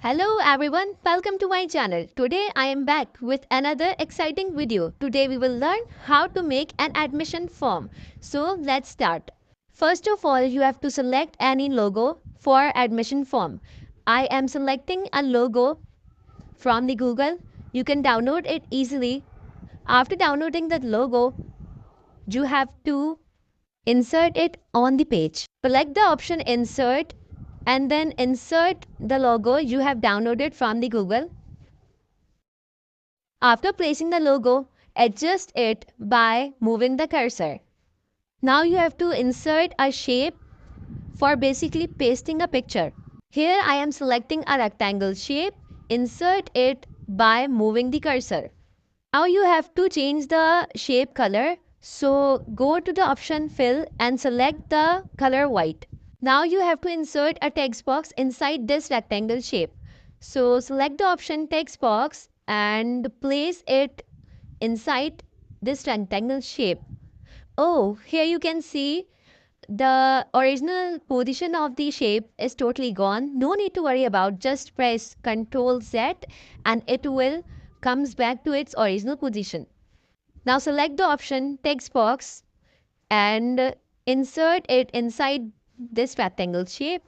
Hello everyone, welcome to my channel. Today I am back with another exciting video. Today we will learn how to make an admission form. So let's start. First of all, you have to select any logo for admission form. I am selecting a logo from the Google. You can download it easily. After downloading the logo, you have to insert it on the page. Select the option insert and then insert the logo you have downloaded from the Google. After placing the logo, adjust it by moving the cursor. Now you have to insert a shape for basically pasting a picture. Here I am selecting a rectangle shape. Insert it by moving the cursor. Now you have to change the shape color. So go to the option fill and select the color white. Now you have to insert a text box inside this rectangle shape. So select the option text box and place it inside this rectangle shape. Oh, here you can see the original position of the shape is totally gone. No need to worry about, just press Ctrl Z and it will comes back to its original position. Now select the option text box and insert it inside this rectangle shape.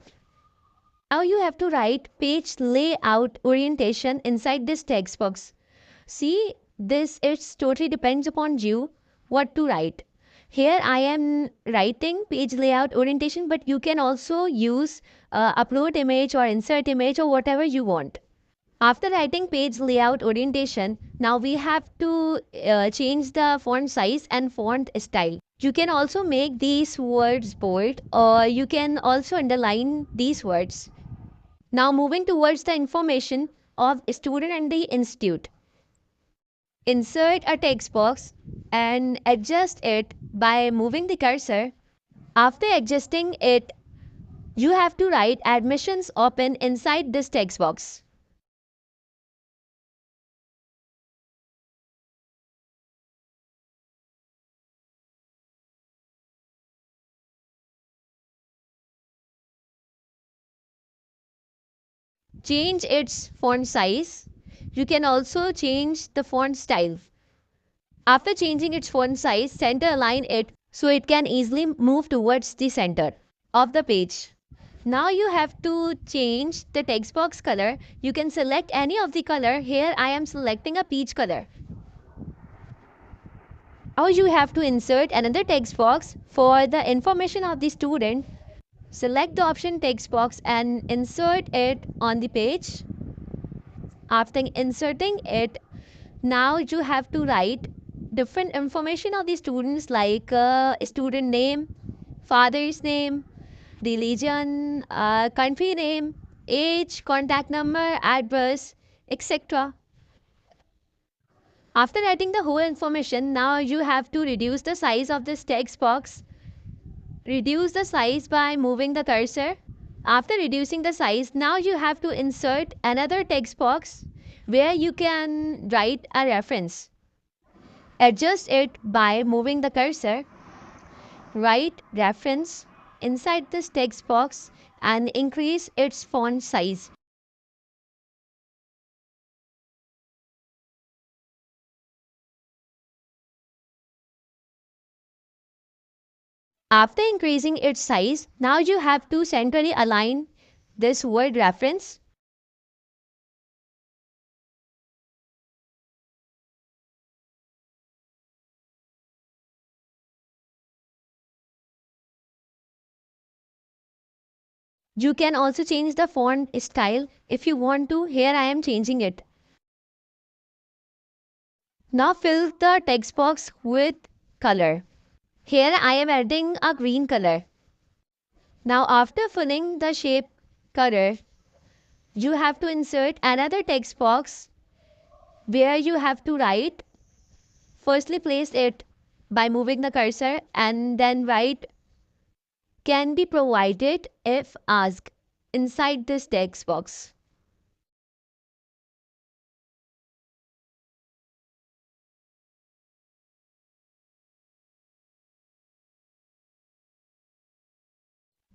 Now you have to write page layout orientation inside this text box. See, this it's totally depends upon you what to write. Here I am writing page layout orientation, but you can also use upload image or insert image or whatever you want. After writing page layout orientation, now we have to change the font size and font style. You can also make these words bold or you can also underline these words. Now moving towards the information of student and the institute. Insert a text box and adjust it by moving the cursor. After adjusting it, you have to write admissions open inside this text box. Change its font size. You can also change the font style. After changing its font size, center align it so it can easily move towards the center of the page. Now you have to change the text box color. You can select any of the color. Here I am selecting a peach color. Now you have to insert another text box for the information of the student. Select the option text box and insert it on the page. After inserting it, now you have to write different information of the students like student name, father's name, religion, country name, age, contact number, address, etc. After writing the whole information, now you have to reduce the size of this text box. Reduce the size by moving the cursor. After reducing the size, now you have to insert another text box where you can write a reference. Adjust it by moving the cursor. Write reference inside this text box and increase its font size. After increasing its size, now you have to centrally align this word reference. You can also change the font style if you want to. Here I am changing it. Now fill the text box with color. Here I am adding a green color. Now after filling the shape color, you have to insert another text box where you have to write. Firstly place it by moving the cursor and then write can be provided if asked inside this text box.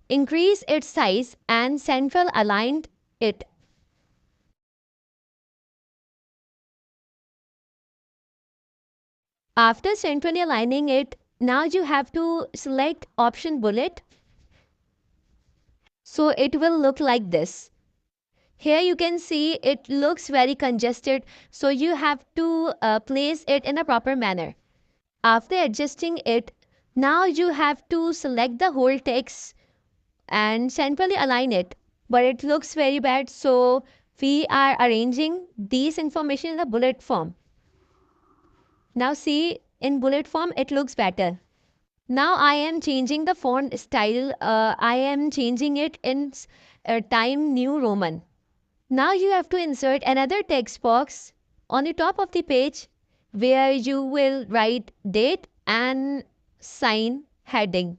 Increase its size and central aligned it. After centrally aligning it, now you have to select option bullet. So it will look like this. Here you can see it looks very congested, so you have to place it in a proper manner. After adjusting it, now you have to select the whole text and centrally align it. But it looks very bad, so we are arranging these information in a bullet form. Now see, in bullet form it looks better. Now I am changing the font style. I am changing it in Time New Roman. Now you have to insert another text box on the top of the page where you will write date and sign heading.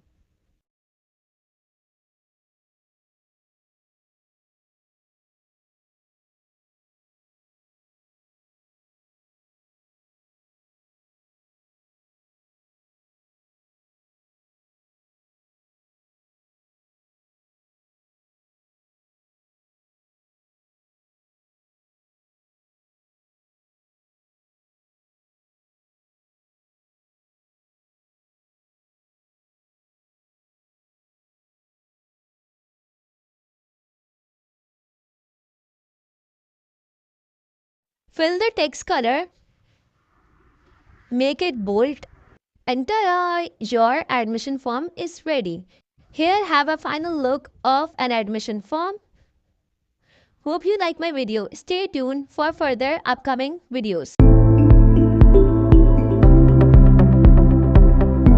Fill the text color, make it bold. Enter your admission form is ready. Here have a final look of an admission form. Hope you like my video. Stay tuned for further upcoming videos.